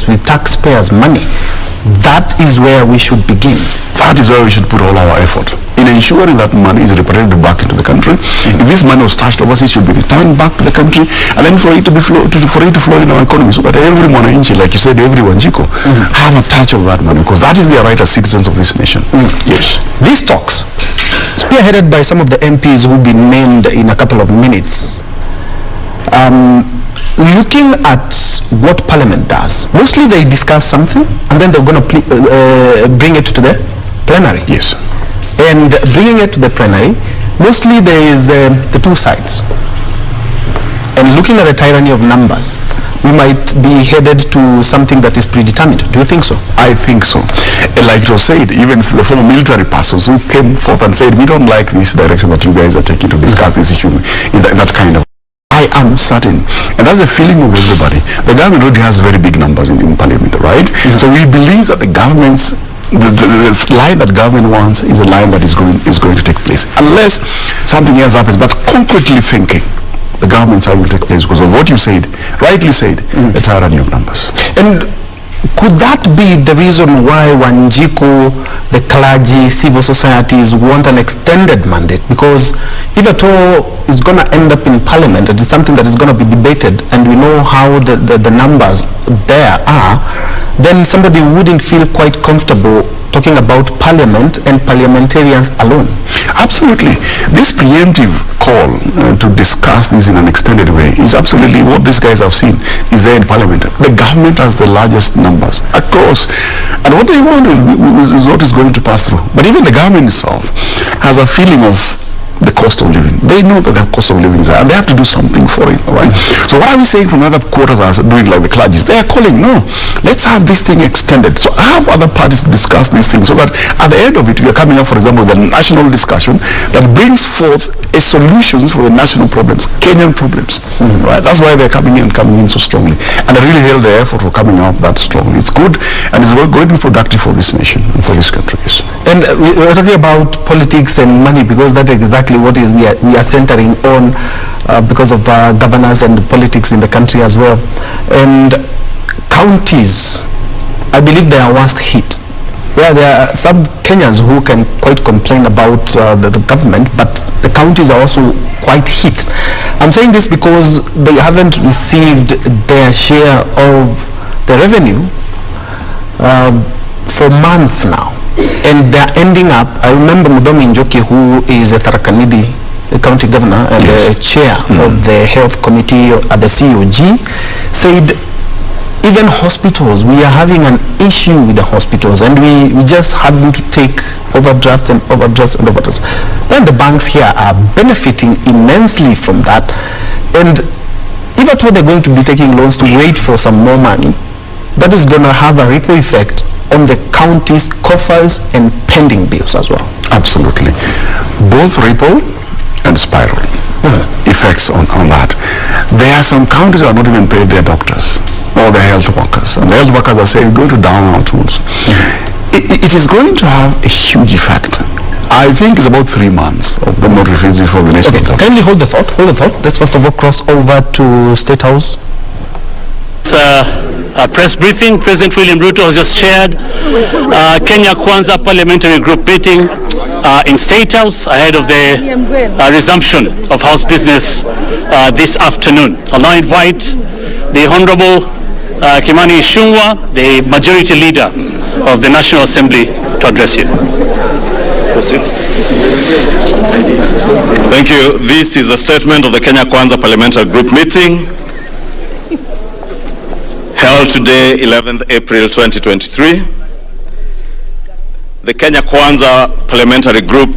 with taxpayers' money. That is where we should begin. That is where we should put all our effort, in ensuring that money is repatriated back into the country. If this money was stashed overseas, it should be returned back to the country, and then for it to flow in our economy, so that every mwananchi, like you said, every wanjiko, have a touch of that money, because that is their right as citizens of this nation. Yes. These talks, spearheaded by some of the MPs who've been named in a couple of minutes, looking at what Parliament does, mostly they discuss something and then they're going to bring it to the plenary. Yes. And bringing it to the plenary, mostly there is the two sides. And looking at the tyranny of numbers, we might be headed to something that is predetermined. Do you think so? I think so. And like it was said, even the former military persons who came forth and said, we don't like this direction that you guys are taking to discuss this issue in that kind of. I am certain, and that's the feeling of everybody. The government already has very big numbers in Parliament, right? So we believe that the government's the line that government wants is a line that is going to take place, unless something else happens. But concretely thinking, the government side will take place because of what you said, rightly said, the tyranny of numbers. And could that be the reason why Wanjiku, the clergy, civil societies want an extended mandate? Because if at all it's going to end up in Parliament, it is something that is going to be debated, and we know how the numbers there are, then somebody wouldn't feel quite comfortable talking about Parliament and parliamentarians alone. Absolutely. This preemptive call to discuss this in an extended way is absolutely what these guys have seen is there in Parliament. The government has the largest numbers across, and what they want is what is going to pass through. But even the government itself has a feeling of the cost of living. They know that their cost of living is high, and they have to do something for it, all right? So what are we saying from other quarters are doing, like the clergies? They are calling, no, let's have this thing extended. So have other parties to discuss these things, so that at the end of it, we are coming up, for example, with a national discussion that brings forth a solutions for the national problems, Kenyan problems, right? That's why they're coming in so strongly. And I really hail their effort for coming out that strongly. It's good, and it's going to be productive for this nation and for this country. Yes. And we're talking about politics and money, because that is exactly what is we are centering on, because of governance and politics in the country as well. And counties, I believe they are worst hit. Yeah, there are some Kenyans who can quite complain about the government, but the counties are also quite hit. I'm saying this because they haven't received their share of the revenue for months now. And they're ending up, I remember Mudomi Njoki, who is a Tharaka-Nithi county governor and the chair of the health committee at the COG, said even hospitals, we are having an issue with the hospitals, and we just having to take overdrafts and overdrafts and overdrafts. Then the banks here are benefiting immensely from that. And if at all they're going to be taking loans to wait for some more money, that is going to have a ripple effect on the county's coffers and pending bills as well. Absolutely. Both ripple and spiral effects on that. There are some counties that are not even paid their doctors or their health workers. And the health workers are saying, go to down our tools. It is going to have a huge effect. I think it's about 3 months of the not refusing for the national government. Kindly hold the thought. Let's first of all cross over to Statehouse. A press briefing. President William Ruto has just chaired Kenya Kwanza Parliamentary Group meeting in Statehouse ahead of the resumption of House business this afternoon. I'll now invite the Honorable Kimani Ichung'wah, the Majority Leader of the National Assembly, to address you. Thank you. This is a statement of the Kenya Kwanza Parliamentary Group meeting held today, 11th April 2023. The Kenya Kwanza Parliamentary Group,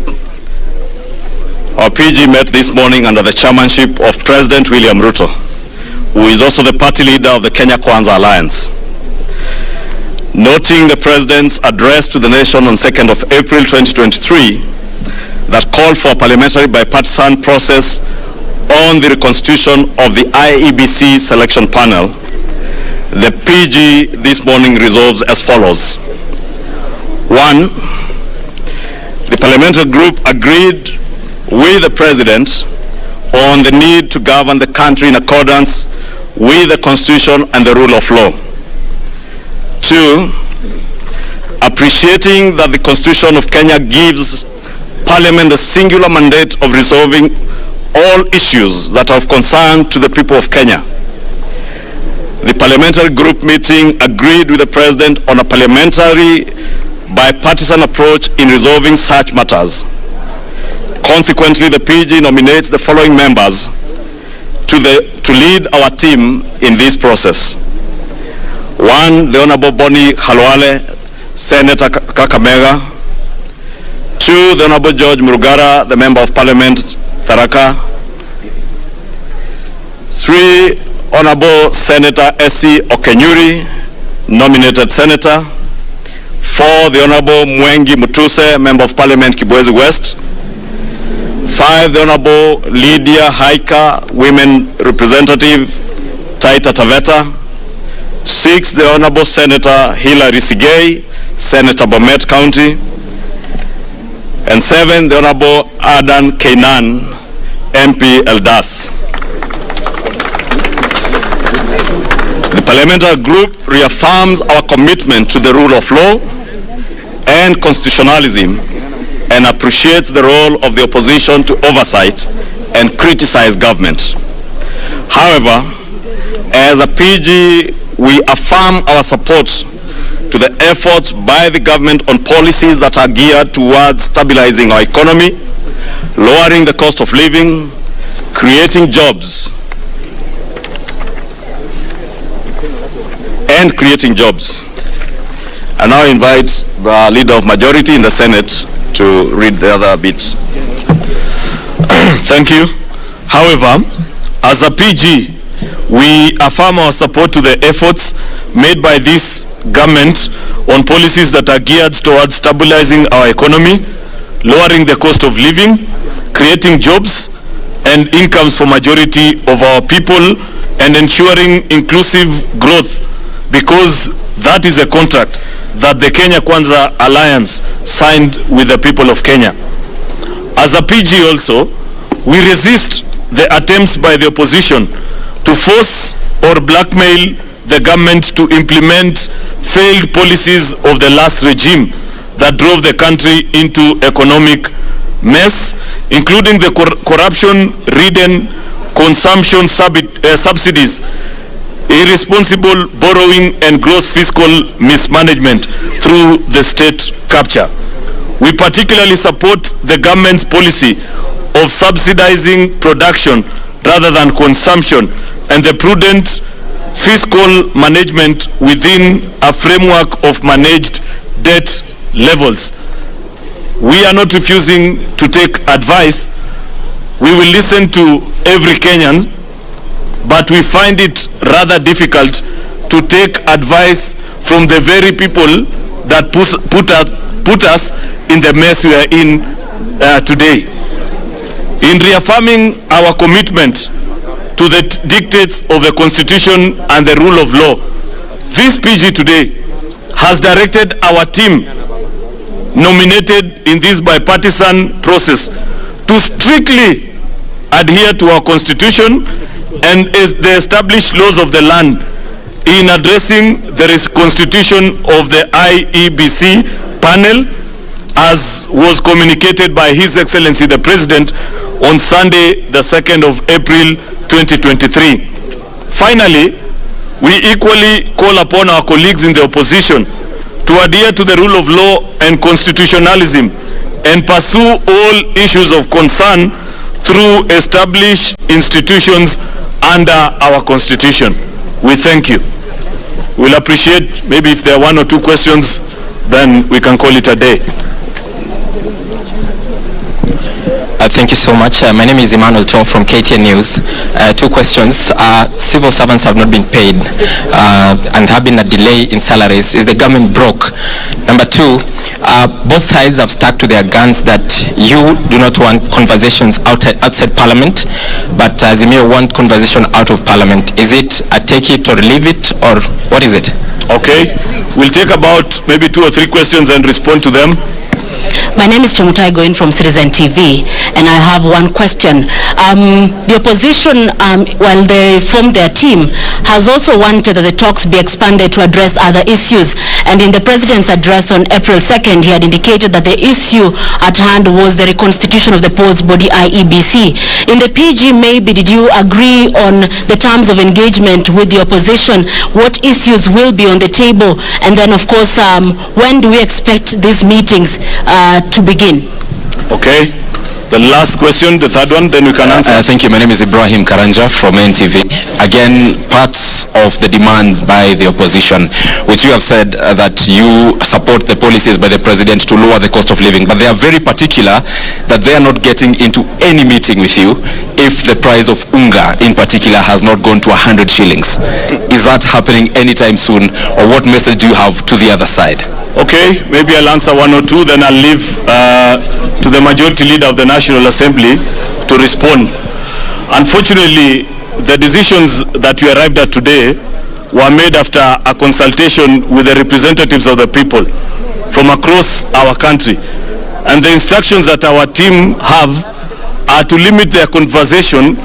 our PG, met this morning under the chairmanship of President William Ruto, who is also the party leader of the Kenya Kwanza Alliance. Noting the President's address to the nation on 2nd of April 2023 that called for a parliamentary bipartisan process on the reconstitution of the IEBC selection panel, the PG this morning resolves as follows. 1. The parliamentary group agreed with the President on the need to govern the country in accordance with the Constitution and the rule of law. 2, appreciating that the Constitution of Kenya gives Parliament the singular mandate of resolving all issues that are of concern to the people of Kenya. The parliamentary group meeting agreed with the President on a parliamentary bipartisan approach in resolving such matters. Consequently, the PG nominates the following members to lead our team in this process. 1, the Honorable Boni Khalwale, Senator Kakamega. 2, the Honorable George Murugara, the Member of Parliament, Tharaka. 3, Honorable Senator S.C. Okenyuri, nominated Senator. 4, the Honorable Mwengi Mutuse, Member of Parliament, Kibwezi West. 5, the Honorable Lydia Haika, Women Representative, Taita Taveta. 6, the Honorable Senator Hilary Sigei, Senator Bomet County. And 7, the Honorable Adan Kainan, MP Eldas. The parliamentary group reaffirms our commitment to the rule of law and constitutionalism and appreciates the role of the opposition to oversight and criticize government. However, as a PG, we affirm our support to the efforts by the government on policies that are geared towards stabilizing our economy, lowering the cost of living, creating jobs, and creating jobs. I now invite the Leader of Majority in the Senate to read the other bits. Thank you. However, as a PG, we affirm our support to the efforts made by this government on policies that are geared towards stabilizing our economy, lowering the cost of living, creating jobs and incomes for majority of our people, and ensuring inclusive growth, because that is a contract that the Kenya Kwanza Alliance signed with the people of Kenya. As a PG also, we resist the attempts by the opposition to force or blackmail the government to implement failed policies of the last regime that drove the country into economic mess, including the corruption-ridden consumption subsidies, irresponsible borrowing and gross fiscal mismanagement through the state capture. We particularly support the government's policy of subsidizing production rather than consumption and the prudent fiscal management within a framework of managed debt levels. We are not refusing to take advice. We will listen to every Kenyan, but we find it rather difficult to take advice from the very people that put us in the mess we are in today. In reaffirming our commitment to the dictates of the Constitution and the rule of law, this PG today has directed our team nominated in this bipartisan process to strictly adhere to our Constitution and the established laws of the land in addressing the constitution of the IEBC panel, as was communicated by His Excellency the President on Sunday, the 2nd of April 2023. Finally, we equally call upon our colleagues in the opposition to adhere to the rule of law and constitutionalism and pursue all issues of concern through established institutions under our Constitution. We thank you. We'll appreciate maybe if there are 1 or 2 questions, then we can call it a day. Thank you so much. My name is Emmanuel Tom from KTN News. 2 questions. Civil servants have not been paid and have been a delay in salaries. Is the government broke? Number 2, both sides have stuck to their guns that you do not want conversations outside Parliament, but Azimio want conversation out of Parliament. Is it a take it or leave it, or what is it? Okay. We'll take about maybe 2 or 3 questions and respond to them. My name is Mutahi going from Citizen TV, and I have one question. The opposition, while they formed their team, has also wanted that the talks be expanded to address other issues. And in the President's address on April 2nd, he had indicated that the issue at hand was the reconstitution of the polls body IEBC. In the PG, maybe did you agree on the terms of engagement with the opposition? What issues will be on the table? And then, of course, when do we expect these meetings to begin? Okay. The last question, the third one, then we can answer. Thank you. My name is Ibrahim Karanja from NTV. Again, parts of the demands by the opposition, which you have said that you support the policies by the president to lower the cost of living, but they are very particular that they are not getting into any meeting with you if the price of unga in particular has not gone to 100 shillings. Is that happening anytime soon, or what message do you have to the other side? Okay, maybe I'll answer one or two, then I'll leave to the majority leader of the National Assembly to respond. Unfortunately, the decisions that we arrived at today were made after a consultation with the representatives of the people from across our country. And the instructions that our team have are to limit their conversation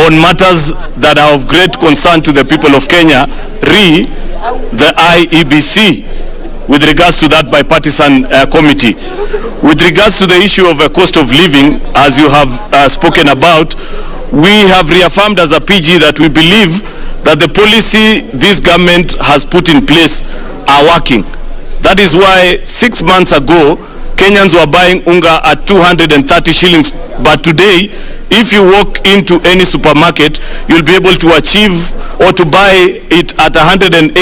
on matters that are of great concern to the people of Kenya, the IEBC, with regards to that bipartisan committee. With regards to the issue of a cost of living, as you have spoken about, we have reaffirmed as a PG that we believe that the policy this government has put in place are working. That is why 6 months ago, Kenyans were buying unga at 230 shillings. But today, if you walk into any supermarket, you'll be able to achieve or to buy it at 180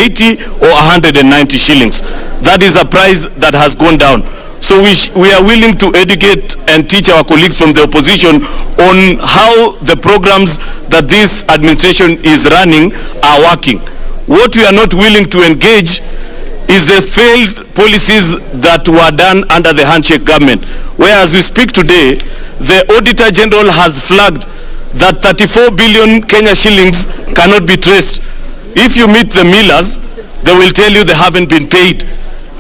or 190 shillings. That is a price that has gone down. So we are willing to educate and teach our colleagues from the opposition on how the programs that this administration is running are working. What we are not willing to engage is the failed policies that were done under the handshake government. Whereas we speak today, the Auditor General has flagged that 34 billion Kenya shillings cannot be traced. If you meet the millers, they will tell you they haven't been paid.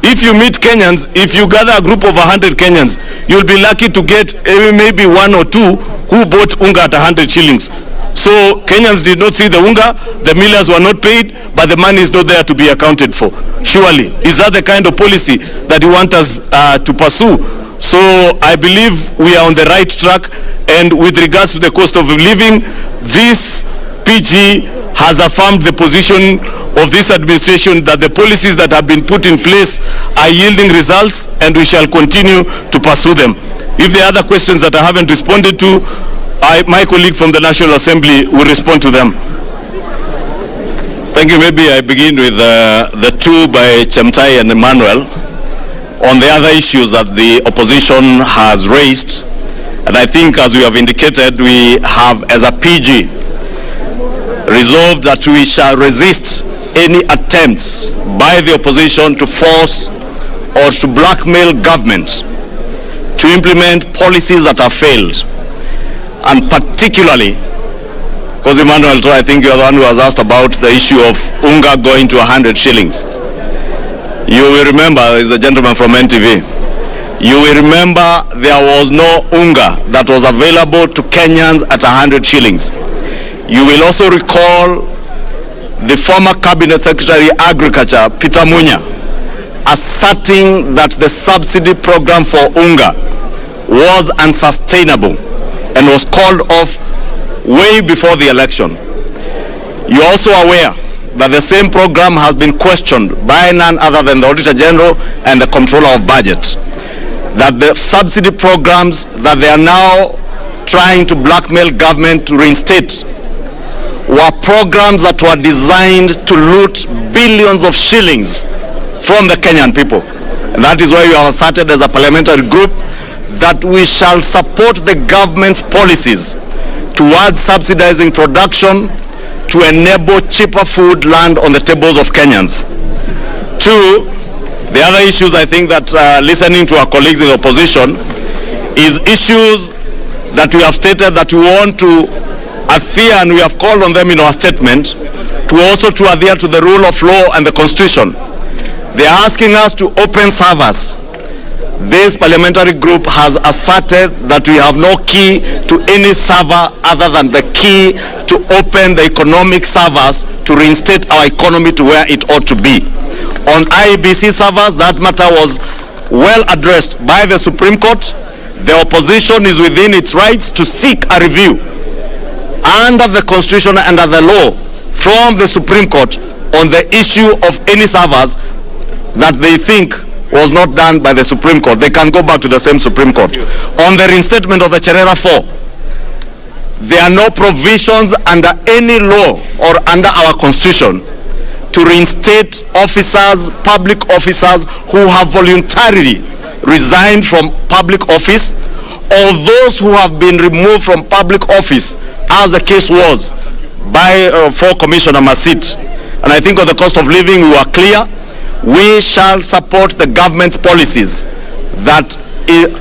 If you meet Kenyans, if you gather a group of 100 Kenyans, you'll be lucky to get maybe one or two who bought unga at 100 shillings. So Kenyans did not see the unga, the millers were not paid, but the money is not there to be accounted for. Surely, is that the kind of policy that you want us to pursue? So I believe we are on the right track, and with regards to the cost of living, this PG has affirmed the position of this administration that the policies that have been put in place are yielding results, and we shall continue to pursue them. If there are other questions that I haven't responded to, my colleague from the National Assembly will respond to them. Thank you. Maybe I begin with the two by Chemtai and Emmanuel on the other issues that the opposition has raised. And I think, as we have indicated, we have, as a PG, resolved that we shall resist any attempts by the opposition to force or to blackmail government to implement policies that have failed. And particularly, because Emmanuel, I think you're the one who has asked about the issue of unga going to 100 shillings. You will remember, there's a gentleman from NTV, you will remember there was no unga that was available to Kenyans at 100 shillings. You will also recall the former Cabinet Secretary Agriculture, Peter Munya, asserting that the subsidy program for unga was unsustainable and was called off way before the election. You're also aware that the same program has been questioned by none other than the Auditor General and the Controller of Budget. That the subsidy programs that they are now trying to blackmail government to reinstate were programs that were designed to loot billions of shillings from the Kenyan people. And that is why we have asserted as a parliamentary group that we shall support the government's policies towards subsidizing production to enable cheaper food land on the tables of Kenyans. Two, the other issues I think that listening to our colleagues in the opposition is issues that we have stated that we want to adhere, and we have called on them in our statement to also to adhere to the rule of law and the Constitution. They are asking us to open servers this parliamentary group has asserted that we have no key to any server other than the key to open the economic servers to reinstate our economy to where it ought to be. On IEBC servers, that matter was well addressed by the Supreme Court. The opposition is within its rights to seek a review under the Constitution and under the law from the Supreme Court on the issue of any servers that they think was not done by the Supreme Court. They can go back to the same Supreme Court. On the reinstatement of the Cherera 4, there are no provisions under any law or under our Constitution to reinstate officers, public officers who have voluntarily resigned from public office, or those who have been removed from public office, as the case was by for Commissioner Masit. And I think on the cost of living we were clear. We shall support the government's policies that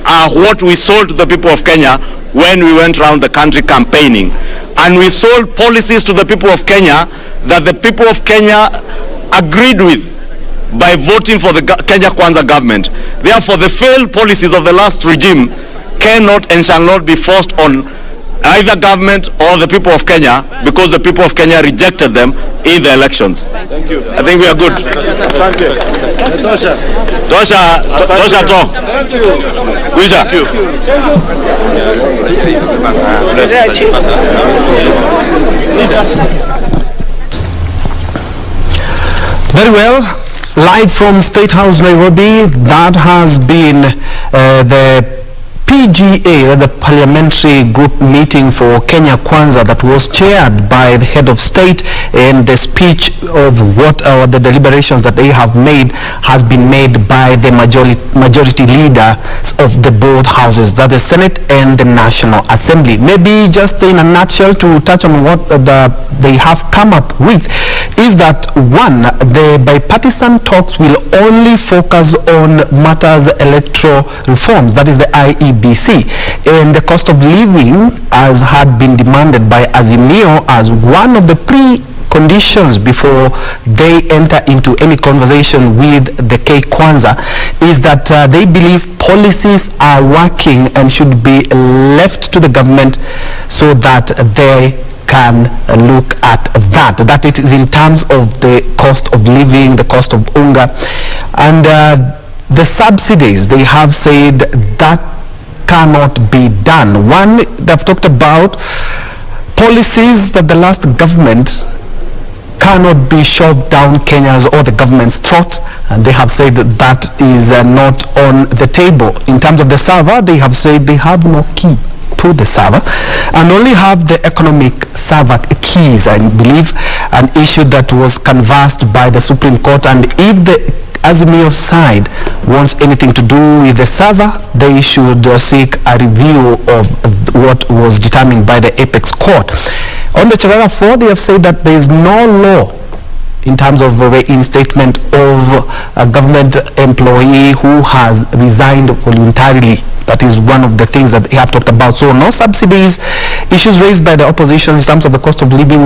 are what we sold to the people of Kenya when we went around the country campaigning. And we sold policies to the people of Kenya that the people of Kenya agreed with by voting for the Kenya Kwanza government. Therefore, the failed policies of the last regime cannot and shall not be forced on either government or the people of Kenya, because the people of Kenya rejected them in the elections. Thank you. I think we are good. Tosha to. Kuisha. Very well. Live from Statehouse, Nairobi, that has been the PGA, the Parliamentary Group meeting for Kenya Kwanza, that was chaired by the head of state, and the speech of what the deliberations that they have made has been made by the majority leaders of the both houses, that the Senate and the National Assembly. Maybe just in a nutshell to touch on what they have come up with is that, one, the bipartisan talks will only focus on matters electoral reforms, that is the IEBC, and the cost of living, as had been demanded by Azimio as one of the preconditions before they enter into any conversation with the K Kwanza, is that they believe policies are working and should be left to the government so that they can look at that it is in terms of the cost of living, the cost of unga, and the subsidies. They have said that cannot be done. One, they've talked about policies that the last government cannot be shoved down Kenya's or the government's throat, and they have said that that is not on the table. In terms of the server, they have said they have no key to the server and only have the economic server keys, I believe, an issue that was canvassed by the Supreme Court. And if the Azimio side wants anything to do with the server, they should seek a review of what was determined by the Apex Court. On the Cherera 4, they have said that there is no law in terms of reinstatement of a government employee who has resigned voluntarily. That is one of the things that they have talked about. So no subsidies, issues raised by the opposition in terms of the cost of living.